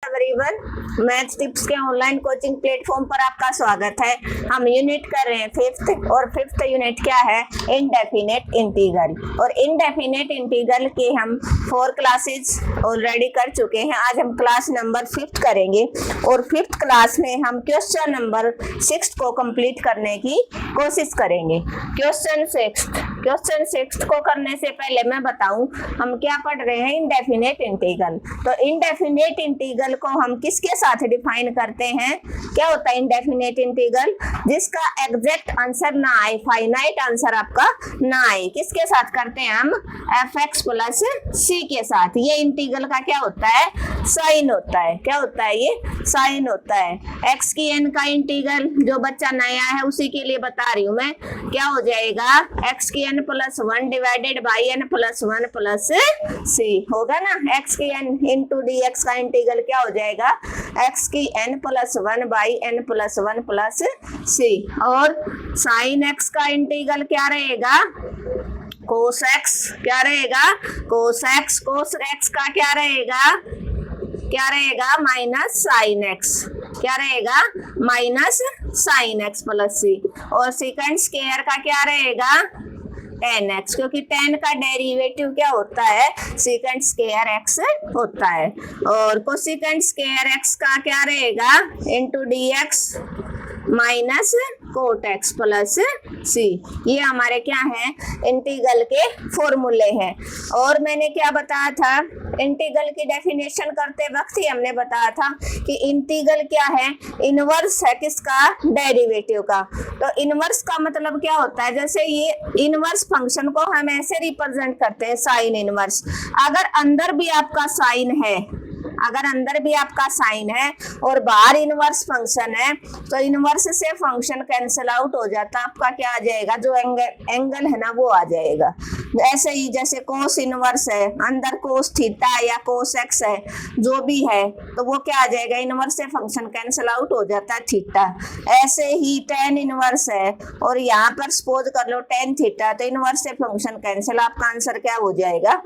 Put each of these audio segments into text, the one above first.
Everyone, math tips के online coaching platform पर आपका स्वागत है। हम यूनिट कर रहे हैं फिफ्थ, और फिफ्थ यूनिट क्या है? Indefinite integral. और इनडेफिनेट इंटीग्रल के हम 4 क्लासेस ऑलरेडी कर चुके हैं। आज हम क्लास नंबर 5 करेंगे और 5th क्लास में हम क्वेश्चन नंबर 6 को कंप्लीट करने की कोशिश करेंगे। क्वेश्चन 6 को करने से पहले मैं बताऊं हम क्या पढ़ रहे हैं? Indefinite integral. तो इनडेफिनेट इंटीग्रल को हम किसके साथ डिफाइन करते हैं? क्या होता है इनडेफिनेट इंटीग्रल? जिसका एग्जैक्ट आंसर ना आए, फाइनाइट आंसर आपका ना आए, किसके साथ करते हैं हम? fx प्लस c के साथ। ये इंटीग्रल का क्या होता है? साइन होता है। क्या होता है ये? साइन होता है। x की n का इंटीग्रल, जो बच्चा नया है उसी के लिए बता रही हूं मैं, क्या हो जाएगा? x की n plus 1 divided by n plus 1 plus c होगा ना। x की n इंटू dx का इंटीग्रल क्या हो जाएगा? x की n plus 1 by n plus 1 plus c। और साइन x का इंटीग्रल क्या रहेगा? कोस x। क्या रहेगा? कोस x। कोस x का क्या रहेगा? क्या रहेगा? Minus sine x। क्या रहेगा? Minus sine x plus c। और सेकंड स्क्वायर का क्या रहेगा? tan x, क्योंकि tan का डेरिवेटिव क्या होता है? सेकंड स्क्वायर x होता है। और कोसेकंड स्क्वायर x का क्या रहेगा? Into dx minus cot x plus c। ये हमारे क्या है? इंटीग्रल के फॉर्मूले हैं। और मैंने क्या बताया था? इंटीग्रल की डेफिनेशन करते वक्त ही हमने बताया था कि इंटीग्रल क्या है? इनवर्स है किसका? डेरिवेटिव का। तो इनवर्स का मतलब क्या होता है? जैसे ये इनवर्स फंक्शन को हम ऐसे रिप्रेजेंट करते हैं, साइन इनवर्स। अगर अंदर भी आपका साइन है, अगर अंदर भी आपका साइन है और बाहर इनवर्स फंक्शन है, तो इनवर्स से फंक्शन कैंसिल आउट हो जाता है। आपका क्या आ जाएगा? जो एंगल है ना वो आ जाएगा। ऐसे ही जैसे कोस इनवर्स है, अंदर कोस थीटा या कोस एक्स है, जो भी है, तो वो क्या आ जाएगा? इनवर्स से फंक्शन कैंसिल आउट हो जाता है, थीटा। ऐसे ही टेन इनवर्स है और यहाँ पर सपोज कर लो टेन थीटा, तो इनवर्स से फंक्शन कैंसिल, आपका आंसर क्या हो जाएगा?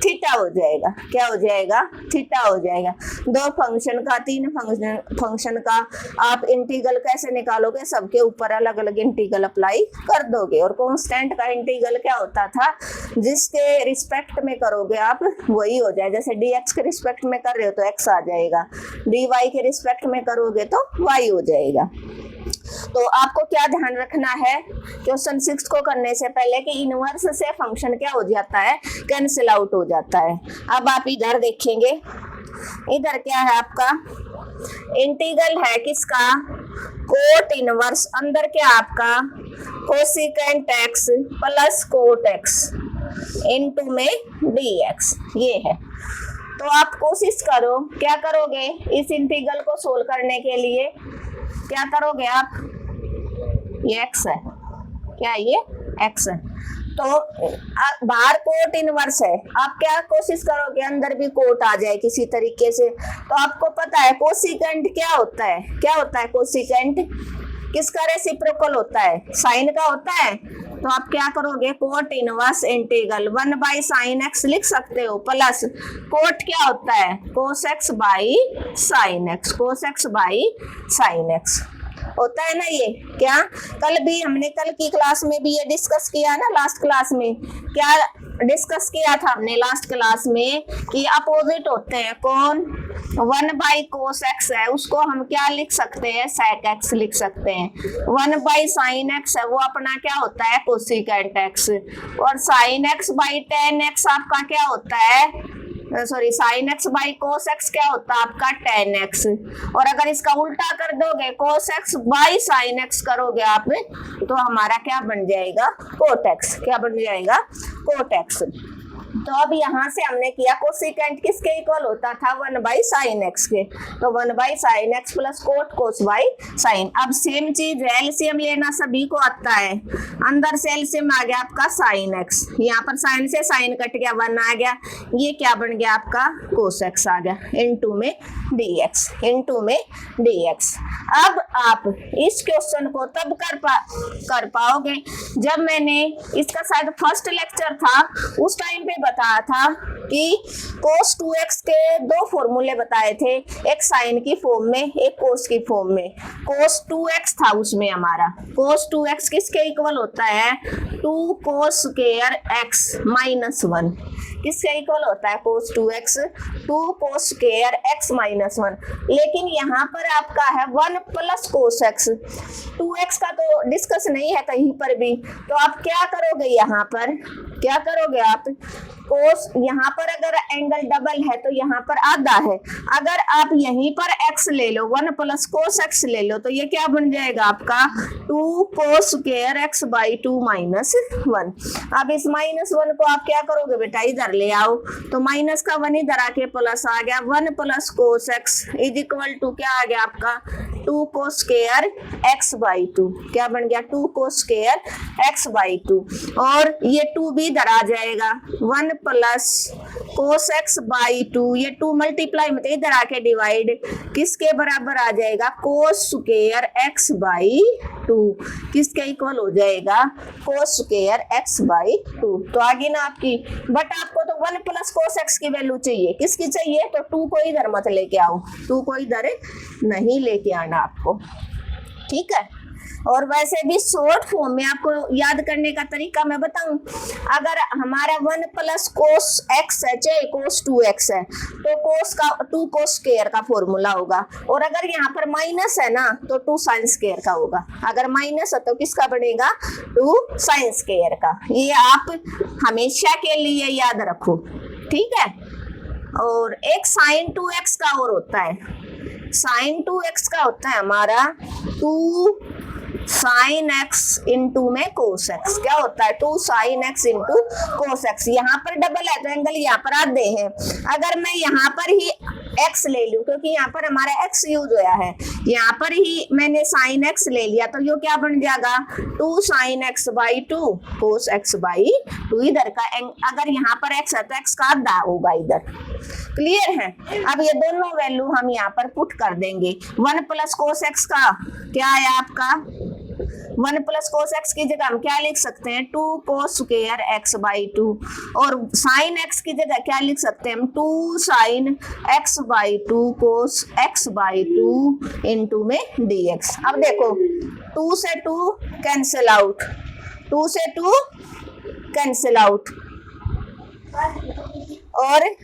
थीटा हो जाएगा। क्या हो जाएगा? थीटा हो जाएगा। दो फंक्शन का, तीन फंक्शन का आप इंटीग्रल कैसे निकालोगे? सबके ऊपर अलग अलग इंटीग्रल अप्लाई कर दोगे। और कांस्टेंट का इंटीग्रल क्या होता था? जिसके रिस्पेक्ट में करोगे आप वही हो जाए। जैसे dx के रिस्पेक्ट में कर रहे हो तो x आ जाएगा, dy के रिस्पेक्ट में करोगे तो y हो जाएगा। तो आपको क्या ध्यान रखना है क्वेश्चन 6 को करने से पहले कि इनवर्स से फंक्शन क्या हो जाता है? कैंसिल आउट हो जाता है। अब आप इधर देखेंगे, इधर क्या है आपका? इंटीग्रल है किसका? Cot inverse. अंदर क्या आपका? Cosecant x plus coat x into में dx। ये है। तो आप कोशिश करो, क्या करोगे इस इंटीग्रल को सोल्व करने के लिए? क्या करोगे आप? ये x है। क्या ये x है? तो बाहर कोट इनवर्स है, आप क्या कोशिश करोगे? अंदर भी कोट आ जाए किसी तरीके से। तो आपको पता है कोसिकेंट क्या होता है? क्या होता है कोसिकेंट? किसका रेसिप्रोकल होता है? साइन का होता है। तो आप क्या करोगे? Cot inverse integral 1 by sine x लिख सकते हो, प्लस कोट क्या होता है? कोस X by sine x. Cos X by sine x होता है ना ये। क्या कल भी हमने, कल की क्लास में भी ये डिस्कस किया ना, लास्ट क्लास में क्या डिस्कस किया था हमने लास्ट क्लास में? कि अपोजिट होते हैं। कौन? 1 बाई कोस एक्स है, उसको हम क्या लिख सकते हैं? सेक एक्स लिख सकते हैं। 1 बाई साइन एक्स है, वो अपना क्या होता है? Cosecant X. और sine X by tan X आपका क्या होता है? Sorry, sine X by cos X क्या होता है आपका? Tan X. और अगर इसका उल्टा कर दोगे, cos X by sine X करोगे आप, तो हमारा क्या बन जाएगा? Cot X. क्या बन जाएगा? Cot X. तो अब यहाँ से हमने किया कोसिकेंट किसके इक्वल होता था? 1 बाई साइन एक्स के। तो 1 by sine x plus coat cos by sine. अब सेम चीज है, एलसीएम लेना सभी को आता है। अंदर से एलसीएम आ गया आपका साइन एक्स, यहाँ पर साइन से साइन कट गया, 1 आ गया। ये क्या बन गया आपका? कोस एक्स आ गया इनटू में dx, इनटू में dx। अब आप इस क्वेश्चन को तब कर पाओगे जब मैंने इसका शायद फर्स्ट लेक्चर था, उस टाइम पे बताया था कि cos 2x के दो फॉर्मूले बताए थे, एक साइन की फॉर्म में, एक cos की फॉर्म में। cos 2x था उसमें हमारा, cos 2x किसके इक्वल होता है, 2 cos स्क्वायर x माइनस 1। किसके इक्वल होता है cos 2x, 2 cos square x minus 1। लेकिन यहाँ पर आपका है 1 प्लस cos x, 2x का तो डिस्कस नहीं है कहीं पर भी, तो आप क्या करोगे, यहाँ पर क्या करोगे आप, कोस यहाँ पर अगर एंगल डबल है तो यहाँ पर आधा है, अगर आप यहीं पर x ले लो, 1 प्लस cos x ले लो, तो ये क्या बन जाएगा आपका 2 cos square x by 2 minus 1। अब इस माइनस 1 को आप क्या करोगे बेटा, इधर ले आओ, तो माइनस का 1 इधर आके प्लस आ गया, 1 plus cos x is equal to क्या आ गया आपका 2 cos स्क्वायर x बाई 2। क्या बन गया 2 cos स्क्वायर x बाई 2, और ये 2 भी इधर आ जाएगा, 1 प्लस cos x बाई 2, ये 2 मल्टीप्लाई मतलब इधर आके डिवाइड, किसके बराबर आ जाएगा cos स्क्वायर x बाई 2, किसके इक्वल हो जाएगा cos स्क्वायर x बाई 2। तो आगे ना आपकी, बट आपको तो 1 प्लस cos x की वैल्यू चाहिए, किसकी चाहिए, तो 2 को इधर मत लेके आओ, 2 को इधर नहीं लेके आना आपको, ठीक है। और वैसे भी शॉर्ट फॉर्म में आपको याद करने का तरीका मैं बताऊं, अगर हमारा 1 प्लस cos x है चाहे cos 2x है, तो cos का 2 cos स्क्वायर का फॉर्मूला होगा, और अगर यहाँ पर माइनस है ना तो 2 sin स्क्वायर का होगा, अगर माइनस है तो किसका बनेगा 2 sin स्क्वायर का। ये आप हमेशा के लिए याद रखो, ठीक है। और एक sin 2x का और होता है, sin 2x का होता है हमारा 2 sin x इंटू में cos x। क्या होता है 2 sin x into cos x। यहाँ पर डबल है तो एंगल यहाँ पर आधे हैं, अगर मैं यहाँ पर ही x ले लूं, क्योंकि यहाँ पर हमारा x यूज होया है, यहाँ पर ही मैंने sin x ले लिया, तो ये क्या बन जाएगा 2 sin x by 2 cos x by 2। इधर का अगर यहाँ पर x है तो x का आधा होगा इधर, क्लियर है। अब ये दोनों वैल्यू हम यहाँ पर पुट कर देंगे, 1 प्लस cos x का क्या है आपका 1 प्लस cos x की जगह हम क्या लिख सकते हैं 2 cos स्क्वायर x बाई 2, और sin x की जगह क्या लिख सकते हैं हम 2 sin x by 2 cos x by 2 into में dx। अब देखो 2 से 2 कैंसिल आउट, 2 से 2 कैंसिल आउट, और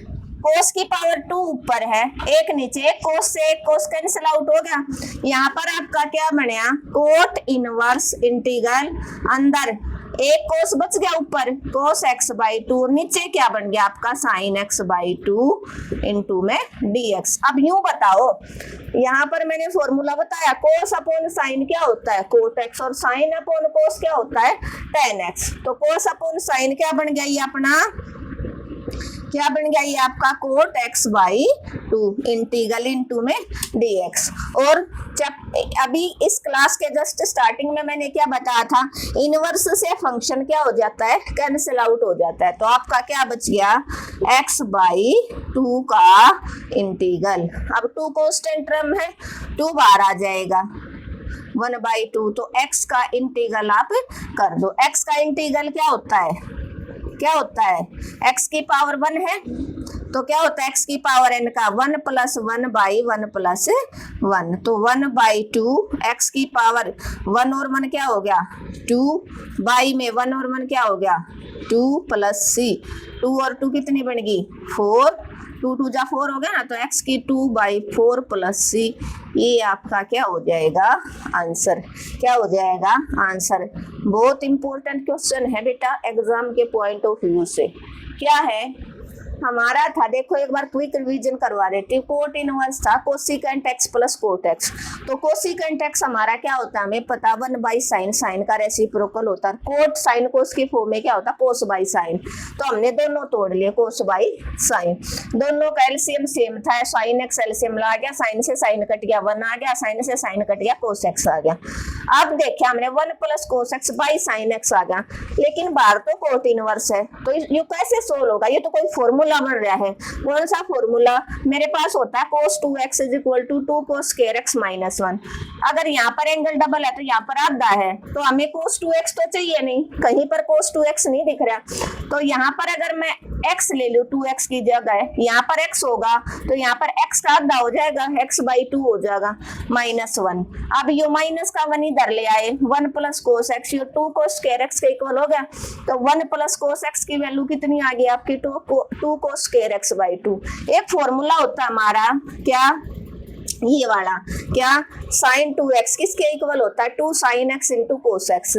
cos की पावर 2 ऊपर है, एक नीचे, cos से cos कैंसिल आउट हो गया। यहाँ पर आपका क्या बनया कोट इनवर्स इंटीग्रल, अंदर एक cos बच गया ऊपर cos x बाई 2, नीचे क्या बन गया आपका sin x बाई 2 इंटू में dx। अब यूं बताओ, यहाँ पर मैंने फॉर्मूला बताया cos अपॉन sin क्या होता है cot x, और sin अपॉन cos क्या होता है tan x। तो cos अपॉन sin क्या बन गया ये अपना, क्या बन गया ये आपका cot x by 2 integral into में dx। और जब अभी इस क्लास के जस्ट स्टार्टिंग में मैंने क्या बताया था, इनवर्स से फंक्शन क्या हो जाता है कैंसिल आउट हो जाता है, तो आपका क्या बच गया x बाई 2 का इंटीग्रल। अब 2 कांस्टेंट टर्म है, 2 बाहर आ जाएगा 1 बाई 2, तो x का इंटीग्रल आप कर दो। x का इंटीग्रल क्या होता है, क्या होता है x की पावर 1 है, तो क्या होता है x की पावर n का 1 प्लस 1 बाई 1 प्लस 1, तो 1 बाई 2 x की पावर 1 और 1 क्या हो गया 2, बाई में 1 और 1 क्या हो गया 2 प्लस c, 2 और 2 कितनी बन गई 4, 2 2 जा 4 हो गया ना, तो x की 2 बाई 4 प्लस c, ये आपका क्या हो जाएगा आंसर, क्या हो जाएगा आंसर। बहुत इंपॉर्टेंट क्वेश्चन है बेटा एग्जाम के पॉइंट ऑफ व्यू से। क्या है हमारा था, देखो एक बार क्विक रिवीजन करवा देती हूँ। कोट इनवर्स था cosecant x plus coat x, तो कोसिकेंट x हमारा क्या होता है हमें पता 1 बाई साइन, साइन का रेसिप्रोकल होता है। कोट साइन कोस की फॉर्म में क्या होता है कोस बाई साइन, तो हमने दोनों तोड़ लिए कोस बाई साइन, दोनों का एलसीएम सेम था, साइन x एलसीएम ला गया, साइन से साइन कट गया 1 आ गया, साइन से साइन कट गया कोस x आ गया। अब देखिए हमने 1 plus cos x by sine x आ गया, लेकिन बाहर तो कोट इनवर्स है, तो ये कैसे सोल्व होगा, ये तो कोई फॉर्मूला बन रहा है। कौन सा फॉर्मूला मेरे पास होता है cos 2x is equal to 2 cos square x minus 1। अगर यहाँ पर एंगल डबल है तो यहाँ पर आधा है, तो हमें cos 2x तो चाहिए नहीं, कहीं पर cos 2x नहीं दिख रहा, तो यहाँ पर अगर मैं x ले लो, 2x की जगह यहाँ पर x होगा तो यहाँ पर x का आधा हो जाएगा, x/2 हो जाएगा -1। अब यो माइनस का 1 इधर ले आए, 1 प्लस कोस x, यो 2 कोस स्क्वायर x के इक्वल हो गया। तो 1 प्लस कोस x की वैल्यू कितनी आ गई आपकी 2 कोस स्क्वायर x/2। एक फॉर्मूला होता है हमारा क्या, ये वाला क्या, sin 2x किसके इक्वल होता है 2 sin x into cos x,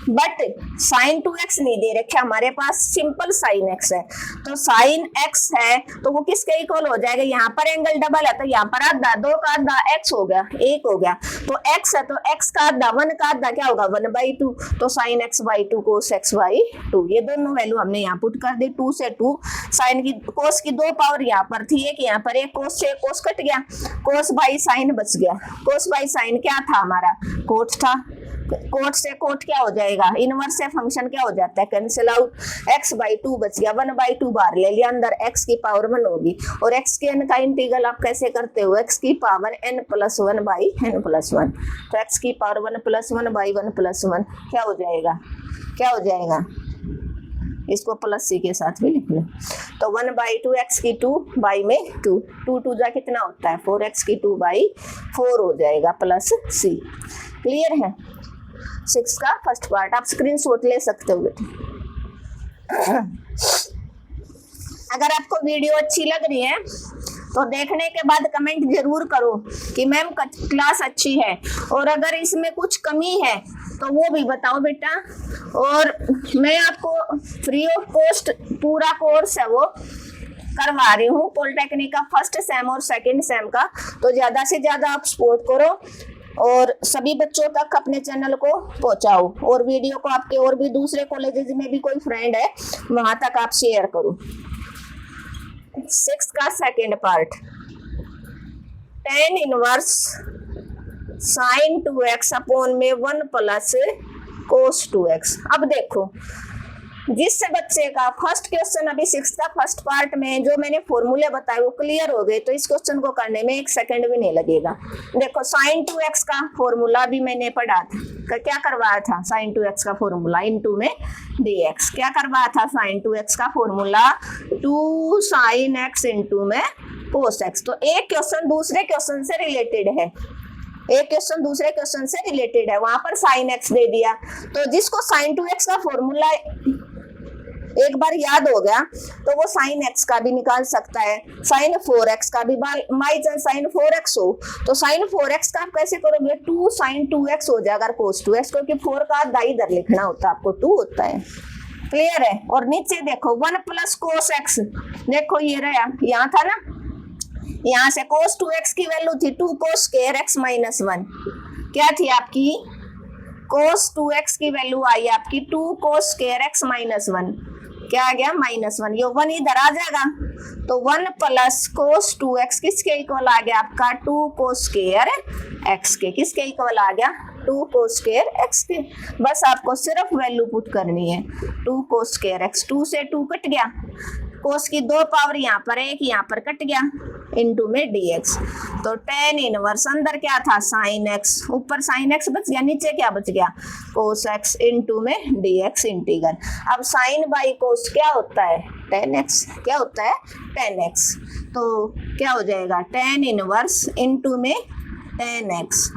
but sin 2x नहीं दे रखा हमारे पास, सिंपल sin x है। तो sin x है तो वो किसके इक्वल हो जाएगा, यहाँ पर एंगल डबल है तो यहाँ पर आधा, 2 का आधा x हो गया, 1 हो गया। तो x है तो x का आधा, 1 का आधा क्या होगा 1/2, तो sin x/2 कोस x/2, ये दोनों वैल्यू हमने यहाँ पुट कर दी। 2 से 2 sin की कोस की 2 पावर यहाँ पर थी, एक यहाँ पर, एक कोस से कोस कट गया, कोस बाई साइन बच गया। कोस बाई साइन क्या था हमारा, कोट था, कोट से कोट क्या हो जाएगा, इनवर्स से फंक्शन क्या हो जाता है कैंसिल आउट, x/2 बच गया, 1/2 बाहर ले लिया, अंदर x की पावर 1 होगी। और x के n का इंटीग्रल आप कैसे करते हो, x की पावर n+1/n+1, तो x की पावर 1+1/1+1 क्या हो जाएगा, क्या हो जाएगा, इसको प्लस c के साथ भी लिख लो। तो 1/2 x की 2 बाई में 2, 2 जा कितना होता है 4x की 2/4 हो जाएगा प्लस c। क्लियर है 6 का फर्स्ट पार्ट, आप स्क्रीनशॉट ले सकते हो बेटे। अगर आपको वीडियो अच्छी लग रही है तो देखने के बाद कमेंट जरूर करो कि मैम क्लास अच्छी है, और अगर इसमें कुछ कमी है तो वो भी बताओ बेटा। और मैं आपको फ्री ऑफ कॉस्ट पूरा कोर्स है वो करवा रही हूँ, पॉलिटेक्निक का फर्स्ट सेम और सेकंड सेम का, तो ज्यादा से ज्यादा आप सपोर्ट करो और सभी बच्चों तक अपने चैनल को पहुंचाओ, और वीडियो को आपके और भी दूसरे कॉलेजेस में भी कोई फ्रेंड है वहां तक आप शेयर करो। 6 का second part, tan inverse sin 2x upon में 1 प्लस cos 2x। अब देखो जिस बच्चे का फर्स्ट क्वेश्चन अभी 6 का फर्स्ट पार्ट में जो मैंने फॉर्मूले बताए वो क्लियर हो गए, तो इस क्वेश्चन को करने में 1 सेकंड भी नहीं लगेगा। देखो sin 2x का फॉर्मूला भी मैंने पढ़ा था, क्या करवाया था sin 2x का फॉर्मूला इनटू में dx, क्या करवाया था sin 2x का फॉर्मूला 2 sin x इनटू में cos x। तो एक क्वेश्चन दूसरे क्वेश्चन से रिलेटेड है, एक क्वेश्चन दूसरे क्वेश्चन से रिलेटेड है, वहां पर sin x दे दिया, तो जिसको sin 2x का फॉर्मूला एक बार याद हो गया तो वो sin x का भी निकाल सकता है, sin 4x का भी, बाई चांस sin 4x हो तो sin 4x का आप कैसे करोगे 2 sin 2x हो जाएगा cos 2x, क्योंकि 4 का आधा इधर लिखना होता है आपको, 2 होता है। क्लियर है। और नीचे देखो 1 प्लस cos x, देखो ये रहा, यहाँ था ना, यहाँ से cos 2x की वैल्यू थी 2 cos square x माइनस 1, क्या थी आपकी cos 2x की वैल्यू आई आपकी 2 cos square x माइनस 1, क्या आ गया -1, ये 1 इधर आ जाएगा, तो 1 प्लस cos 2x किसके इक्वल आ गया आपका 2 cos square x के, किसके इक्वल आ गया 2 cos square x के। बस आपको सिर्फ वैल्यू पुट करनी है 2 cos square x, 2 से 2 कट गया, cos की 2 पावर यहाँ पर, एक यहाँ पर कट गया, इनटू में dx। तो tan इनवर्स अंदर क्या था sin x, ऊपर sin x बच गया, नीचे क्या बच गया cos x इनटू में dx इंटीग्रल। अब sin बाई cos क्या होता है tan x, क्या होता है tan x, तो क्या हो जाएगा tan इनवर्स इनटू में tan x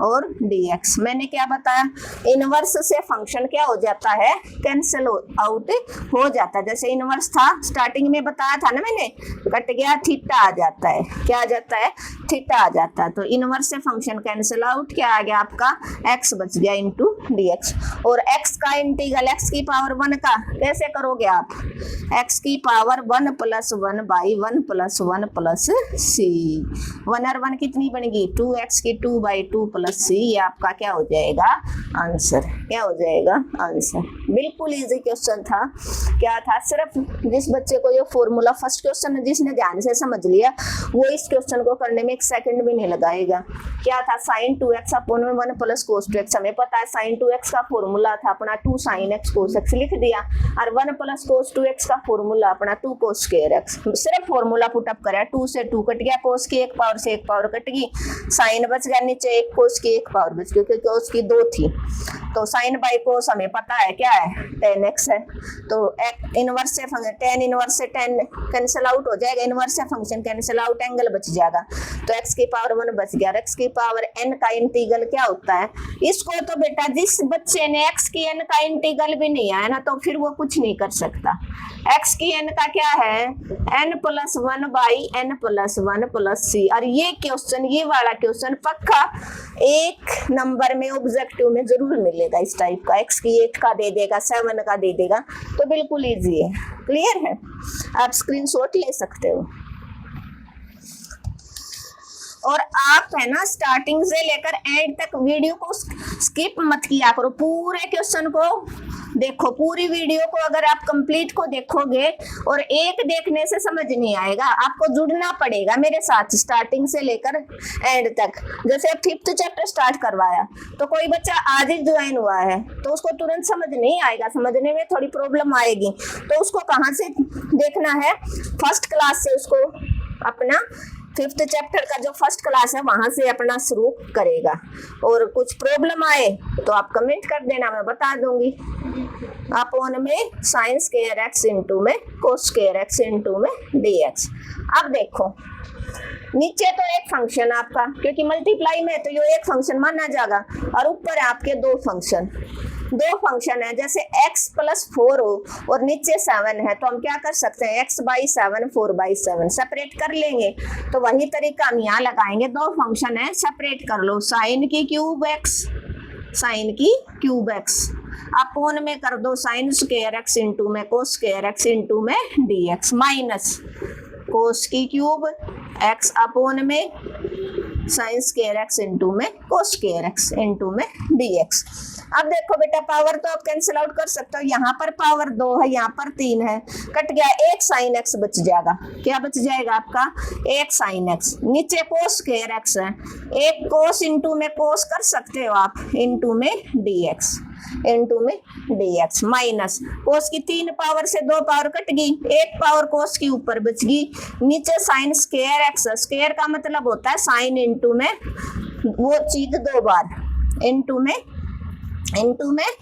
और dx। मैंने क्या बताया, इनवर्स से फंक्शन क्या हो जाता है कैंसिल आउट हो जाता है। जैसे इनवर्स था स्टार्टिंग में बताया था ना मैंने, कट गया थीटा आ जाता है, क्या आ जाता है थीटा आ जाता है। तो इनवर्स से फंक्शन कैंसिल आउट, क्या आ गया आपका x बच गया इनटू dx। और x का इंटीग्रल x की पावर 1 का कैसे करोगे आप, x की पावर 1 + 1/1 + 1 प्लस c, 1 और 1 कितनी बनेगी 2x की 2/2 प्लस c, ये आपका क्या हो जाएगा आंसर, क्या हो जाएगा आंसर। बिल्कुल इजी क्वेश्चन था, क्या था, सिर्फ जिस बच्चे को ये फॉर्मूला फर्स्ट क्वेश्चन जिसने ध्यान से समझ लिया वो इस क्वेश्चन को करने में 1 सेकंड भी नहीं लगाएगा। क्या था sin 2x अपॉन में 1 प्लस cos 2x, हमें पता है sin 2x का फॉर्मूला था अपना 2 sin x cos x लिख दिया, और 1 प्लस cos 2x का फॉर्मूला अपना 2 cos square x, सिर्फ फॉर्मूला पुटअप करा, 2 से 2 कट गया, cos की 1 पावर से 1 पावर कट गई, sin बच गया नीचे 1 cos कोस की एक पावर बच गई, क्योंकि कोस की 2 थी। तो साइन बाई कोस हमें पता है क्या है, tan x है। तो इनवर्स से tan इनवर्स से tan कैंसिल आउट हो जाएगा, इनवर्स से फंक्शन कैंसिल आउट, एंगल बच जाएगा। तो x की पावर 1 बच गया। x की पावर n का इंटीग्रल क्या होता है? इसको तो बेटा जिस बच्चे ने x की n का इंटीग्रल भी नहीं आया ना, तो फिर वो कुछ नहीं कर सकता। x की n का क्या है? n + 1 by n + 1 + c। और ये क्वेश्चन, ये वाला क्वेश्चन पक्का एक नंबर में ऑब्जेक्टिव में जरूर मिलेगा इस टाइप का। x की 8 का दे देगा, 7 का दे देगा, तो बिल्कुल इजी है। क्लियर है? आप स्क्रीनशॉट ले सकते हो। और आप है ना स्टार्टिंग से लेकर एंड तक वीडियो को स्किप मत किया करो, पूरे क्वेश्चन को देखो। पूरी वीडियो को अगर आप कंप्लीट को देखोगे और एक देखने से समझ नहीं आएगा, आपको जुड़ना पड़ेगा मेरे साथ स्टार्टिंग से लेकर एंड तक। जैसे अब 5th चैप्टर स्टार्ट करवाया, तो कोई बच्चा आज ही ज्वाइन हुआ है तो उसको तुरंत समझ नहीं आएगा, समझने में थोड़ी प्रॉब्लम आएगी। तो उसको कहाँ से देखना है? फर्स्ट क्लास से उसको अपना 5th चैप्टर का जो फर्स्ट क्लास है वहां से अपना शुरू करेगा। और कुछ प्रॉब्लम आए तो आप कमेंट कर देना, मैं बता दूंगी। अपन में sin स्क्वायर x इंटू में cos स्क्वायर x इंटू में dx। अब देखो नीचे तो एक फंक्शन आपका, क्योंकि मल्टीप्लाई में तो ये एक फंक्शन माना जाएगा, और ऊपर आपके 2 फंक्शन है। जैसे x + 4 हो और नीचे 7 है, तो हम क्या कर सकते हैं? x/7 4/7 सेपरेट कर लेंगे। तो वही तरीका हम यहाँ लगाएंगे। 2 फंक्शन है, सेपरेट कर लो। sin की क्यूब x अपोन में कर दो sin स्क्वायर x इंटू में cos स्क्वायर x इंटू में dx, माइनस cos की क्यूब x अपोन में sin स्क्वायर x इंटू में cos स्क्वायर x इंटू में dx। अब देखो बेटा पावर तो आप कैंसिल आउट कर सकते हो। यहाँ पर पावर 2 है, यहाँ पर 3 है, कट गया, एक sin x बच जाएगा। क्या बच जाएगा आपका? एक sin x। नीचे cos स्क्वायर x है, एक cos इंटू में cos कर सकते हो आप, इंटू में dx, इंटू में dx, माइनस cos की 3 पावर से 2 पावर कट गई, एक पावर cos की ऊपर बच गई, नीचे sin स्क्वायर x। स्क्वायर का मतलब होता है sin इंटू में वो चीज 2 बार, इंटू में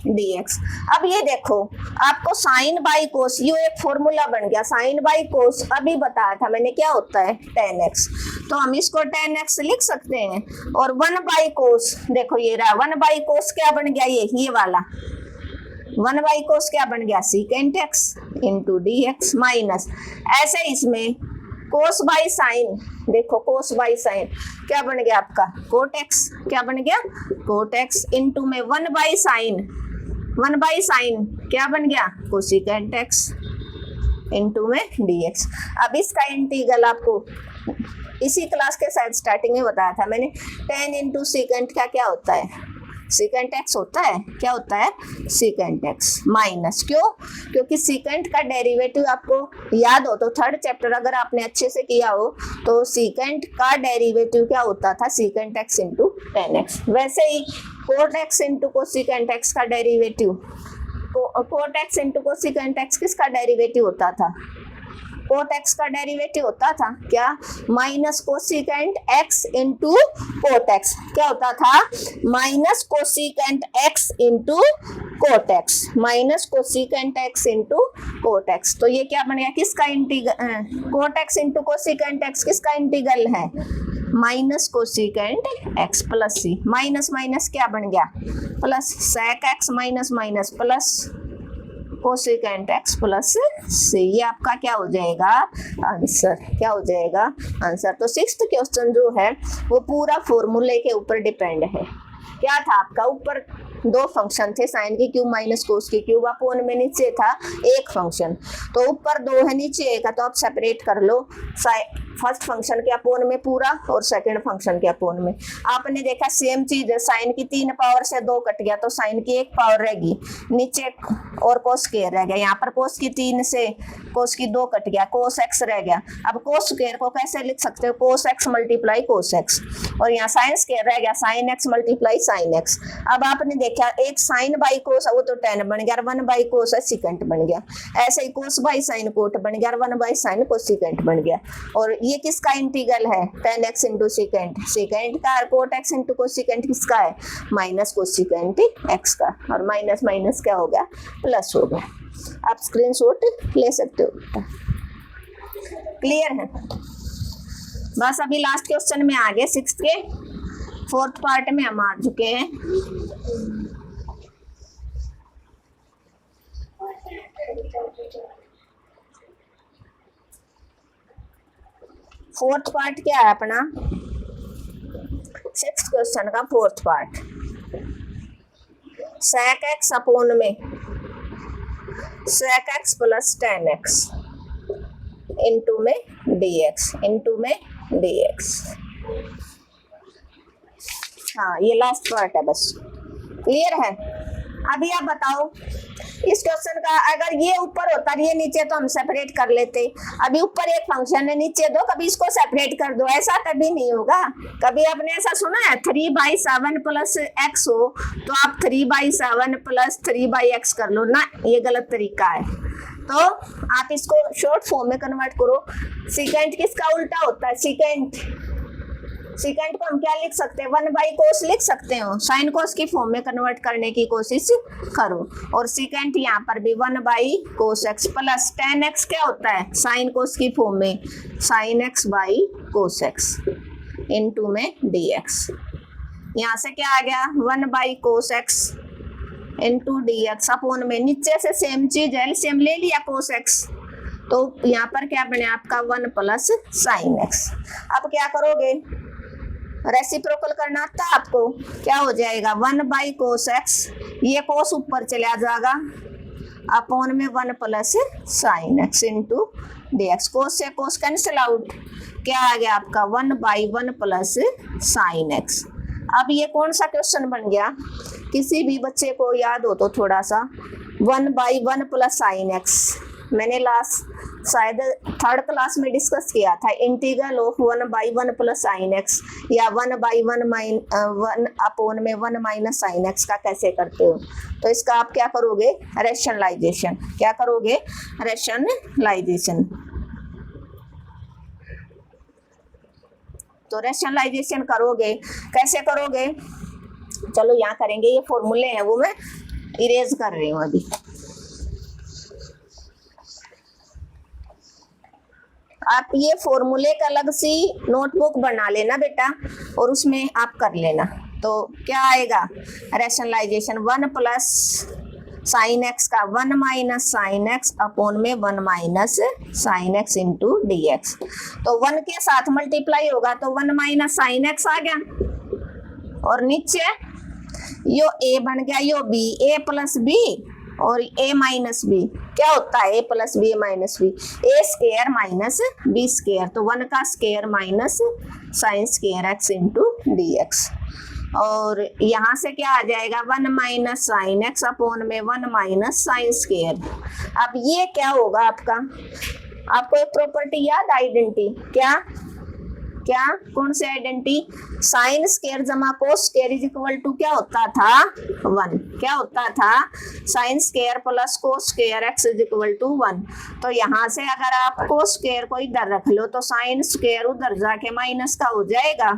dx। अब ये देखो आपको sin बाई cos, ये एक फॉर्मूला बन गया। sin बाई cos अभी बताया था मैंने क्या होता है? tan x। तो हम इसको tan x लिख सकते हैं। और 1 बाई cos, देखो ये रहा 1 बाई cos क्या बन गया? ये वाला 1 बाई cos क्या बन गया? secant x into dx, minus ऐसे इसमें cos बाई साइन, देखो cos बाई साइन क्या बन गया आपका? cot x। क्या बन गया? cot x इंटू में 1 बाई साइन क्या बन गया? cosecant x इंटू में dx। अब इसका इंटीग्रल आपको इसी क्लास के साथ स्टार्टिंग में बताया था मैंने। tan इंटू secant क्या होता है? secant x होता है। क्या होता है? secant x, माइनस क्यों? क्योंकि secant का डेरिवेटिव आपको याद हो तो 3rd चैप्टर अगर आपने अच्छे से किया हो तो secant का डेरिवेटिव क्या होता था? secant x into tan x। वैसे ही cot x into cosecant x का derivative, cot x into cosecant x किसका डेरिवेटिव होता था? cot x का डेरिवेटिव होता था क्या? Minus cosecant x into cot x। क्या होता था? Minus cosecant x into cot x, minus cosecant x into cot x। तो ये क्या बन गया? किसका integral? Cot x into cosecant x किसका इंटीग्रल है? Minus cosecant x plus c। Minus minus क्या बन गया? Plus sec x minus minus plus cosecant x plus c। ये आपका क्या हो जाएगा? आंसर। क्या हो जाएगा? आंसर। तो 6th क्वेश्चन जो है वो पूरा फॉर्मूले के ऊपर डिपेंड है। क्या था आपका? ऊपर 2 फंक्शन थे, साइन की क्यूब माइनस कोस की क्यूब, अपोन में नीचे था एक फंक्शन। तो ऊपर 2 है, नीचे 1 है, तो आप सेपरेट कर लो। फर्स्ट फंक्शन के अपोन में पूरा और सेकंड फंक्शन के अपोन में। आपने देखा सेम चीज है, साइन की 3 पावर से 2 कट गया तो साइन की 1 पावर रहेगी, नीचे और कोस स्क्वायर रह गया। यहाँ पर कोस की 3 से कोस की 2 कट गया, कोस एक्स रह गया। अब कोस स्क्वायर को कैसे लिख सकते हो? Cos x multiply cos x. और यहाँ साइन स्क्वायर रह गया, sine x multiply sine x. अब आपने क्या, एक साइन बाई कोस वो तो टेन बन गया, 1 बाई कोस है सिकेंट बन गया। ऐसे ही कोस बाई साइन कोट बन गया, 1 बाई साइन कोसिकेंट बन गया। और ये किसका इंटीग्रल है, tan x into secant, secant का, और कोट x इंटू कोसिकेंट किसका है, माइनस कोसिकेंट x का, और माइनस माइनस क्या हो गया, प्लस हो गया। आप स्क्रीनशॉट ले सकते हो। क्लियर है? बस अभी लास्ट क्वेश्चन में आ गए, 6th के 4th पार्ट में हम आ चुके हैं। फोर्थ पार्ट क्या है अपना, 6th क्वेश्चन का 4th part, sec x upon में sec x plus tan x into में dx, इंटू में dx। हाँ ये लास्ट पार्ट है बस। क्लियर है? अभी आप बताओ इस क्वेश्चन का, अगर ये ऊपर होता ये नीचे तो हम सेपरेट कर लेते। अभी ऊपर एक फंक्शन है, नीचे दो, कभी इसको सेपरेट कर दो, ऐसा कभी नहीं होगा। कभी आपने ऐसा सुना है 3/7 प्लस x हो तो आप 3/7 प्लस 3/x कर लो ना, ये गलत तरीका है। तो आप इसको शॉर्ट फॉर्म में कन्वर्ट करो। सीकेंट किसका उल्टा होता है, सीकेंट, सीकेंट को हम क्या लिख सकते हैं, 1 बाई कोस लिख सकते हो, साइन कोस की फॉर्म में कन्वर्ट करने की कोशिश करो। और सीकेंट यहाँ पर भी 1 by cos x plus tan x क्या होता है, साइन कोस की फॉर्म में sine x by cos x into में dx। यहाँ से क्या आ गया, 1 by cos x into dx upon में, नीचे से सेम चीज है, सेम ले लिया कोस एक्स, तो यहाँ पर क्या बने आपका 1 प्लस साइन एक्स। अब क्या करोगे, रेसिप्रोकल करना था आपको, क्या हो जाएगा 1 बाई कोस एक्स, ये कोस ऊपर चला जाएगा अपोन में 1 plus sine x into dx। कोस से कोस कैंसिल आउट, क्या आ गया आपका 1 बाई 1 प्लस साइन एक्स। अब ये कौन सा क्वेश्चन बन गया, किसी भी बच्चे को याद हो तो थोड़ा सा, 1 बाई 1 प्लस साइन एक्स मैंने लास्ट शायद 3rd क्लास में डिस्कस किया था, integral of 1 by 1 plus sine x या 1 बाई 1 अपोन में 1 माइनस साइन एक्स का कैसे करते हो। तो इसका आप क्या करोगे, रेशनलाइजेशन, क्या करोगे, रेशनलाइजेशन। तो रेशनलाइजेशन करोगे, कैसे करोगे, चलो यहाँ करेंगे, ये फॉर्मूले हैं वो मैं इरेज कर रही हूँ अभी। आप ये फॉर्मूले का अलग सी नोटबुक बना लेना बेटा, और उसमें आप कर लेना। तो क्या आएगा, रेशनलाइजेशन 1 प्लस साइन एक्स का 1 माइनस साइन एक्स अपोन में 1 minus sine x into dx। तो 1 के साथ मल्टीप्लाई होगा तो 1 माइनस साइन एक्स आ गया, और नीचे यो a बन गया, यो b, a प्लस b और a माइनस बी, क्या होता है a plus B minus B, a square minus b square, तो 1 का square minus sine square x into dx। और यहाँ से क्या आ जाएगा 1 माइनस साइन एक्स अपोन में 1 माइनस साइन स्केयर। अब ये क्या होगा आपका, आपको एक प्रॉपर्टी याद, आइडेंटिटी, क्या क्या कौन सी आइडेंटिटी, साइन स्केयर जमा cos square is equal to क्या होता था 1, क्या होता था sine square plus cos square x is equal to 1। तो यहाँ से अगर आप कोस स्केयर को इधर रख लो तो साइन स्केयर उधर जाके माइनस का हो जाएगा,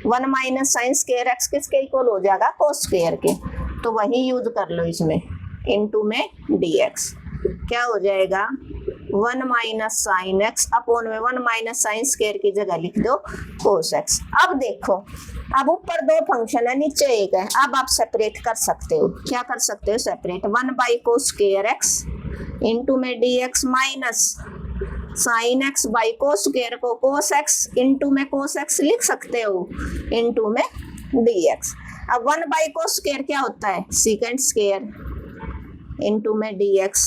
1 माइनस साइन स्केयर एक्स किसके इक्वल हो जाएगा, कोस स्केयर के, तो वही यूज कर लो इसमें, इनटू में dx क्या हो जाएगा 1 माइनस साइन एक्स अपोन में 1 माइनस साइन स्केयर की जगह लिख दो कोस एक्स। अब देखो, अब ऊपर 2 फंक्शन है, नीचे एक है, अब आप सेपरेट कर सकते हो, क्या कर सकते हो, separate 1 by cos square x into में dx minus sine X by cos square को कोस एक्स इंटू में कोस एक्स लिख सकते हो इंटू में dx। अब 1 बाई कोस स्केयर क्या होता है, सीकेंट स्केयर इंटू में dx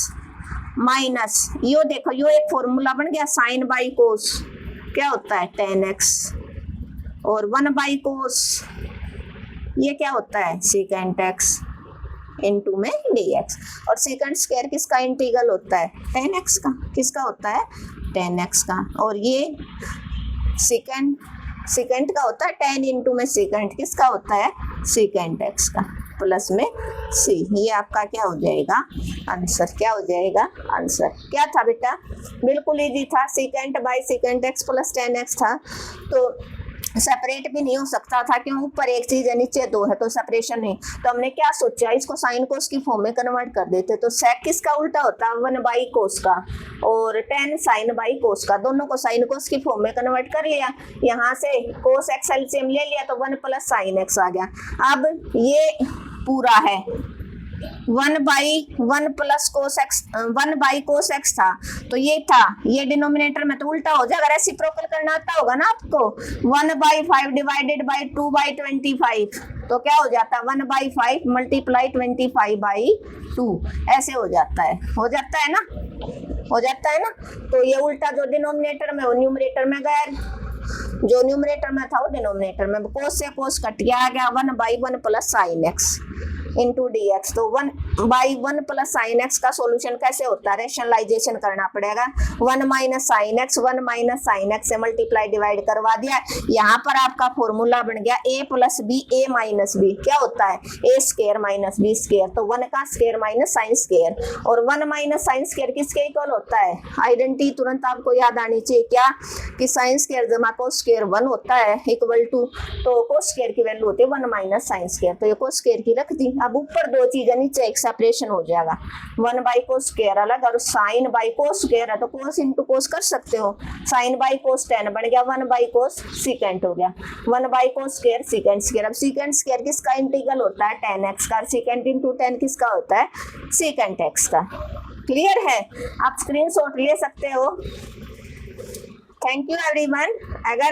माइनस यो देखो, यो एक फॉर्मूला बन गया, साइन बाई कोस क्या होता है tan x, और 1 बाई कोस ये क्या होता है सीकेंट x इंटू में dx। और सीकेंट स्क्वायर किसका इंटीग्रल होता है, tan x का, किसका होता है tan x का, और ये सीकेंट का होता है tan इंटू में सीकेंट किसका होता है सीकेंट x का। प्लस में सी। ये आपका क्या हो जाएगा आंसर, क्या हो जाएगा आंसर। क्या था बेटा, बिल्कुल इजी था, second by second x plus 10x था, तो सेपरेट भी नहीं हो सकता था, क्यों, ऊपर एक चीज है नीचे दो है, तो सेपरेशन नहीं। तो हमने क्या सोचा, इसको साइन कोस की फॉर्म में कन्वर्ट कर देते, तो सेक किसका उल्टा होता है 1 बाई कोस का, और 10 साइन बाई कोस का, दोनों को साइन कोस की फॉर्म में कन्वर्ट कर लिया। यहाँ से कोस एक्स एलसीएम ले लिया तो 1 प्लस साइन एक्स आ गया। अब ये पूरा है 1 by 1 plus cos x, 1 by cos x था, तो ये था, ये डिनोमिनेटर में तो उल्टा हो जाएगा, रेसिप्रोकल करना आता होगा ना आपको। 1 बाई 5 डिवाइडेड बाई 2 बाई 25, तो क्या हो जाता है 1 बाई 5 मल्टीप्लाई 25 बाई 2, ऐसे हो जाता है, हो जाता है ना, हो जाता है ना। तो ये उल्टा जो डिनोमिनेटर में वो न्यूमरेटर में गया, जो न्यूमरेटर में था वो डिनोमिनेटर में, कोस से कोस कट गया, आ गया 1 by 1 plus sine x into D x. तो 1 बाई 1 प्लस साइन एक्स का सॉल्यूशन कैसे होता है, रेशनलाइजेशन करना पड़ेगा। 1 minus sine x, 1 minus sine x से मल्टीप्लाई डिवाइड करवा दिया। यहाँ पर आपका फॉर्मूला बन गया a plus B, a minus B क्या होता है a square minus B square, तो 1 का स्क्वायर माइनस साइन स्क्वायर, और 1 माइनस साइन स्क्वायर किसके इक्वल होता है, आइडेंटिटी तुरंत आपको याद आनी चाहिए क्या, कि साइन स्क्वायर जमा कोस स्क्वायर 1 होता है इक्वल टू, तो कोस स्क्वायर की वैल्यू होती है 1 माइनस साइन स्क्वायर, तो ये कोस स्क्वायर की रख दी। अब ऊपर दो चीजें नीचे एक सेपरेशन हो जाएगा, 1 बाई कोस स्क्वायर अलग और साइन बाई कोस स्क्वायर है, तो कोस इंटू कोस कर सकते हो, साइन बाई कोस 10 बन गया 1 बाई कोस सीकेंट हो गया, 1 by cos square secant square. अब सीकेंट स्क्वायर किसका इंटीग्रल होता है 10x का, सीकेंट इंटू 10 किसका होता है सीकेंट x का। क्लियर है, आप स्क्रीनशॉट ले सकते हो। Thank you everyone. अगर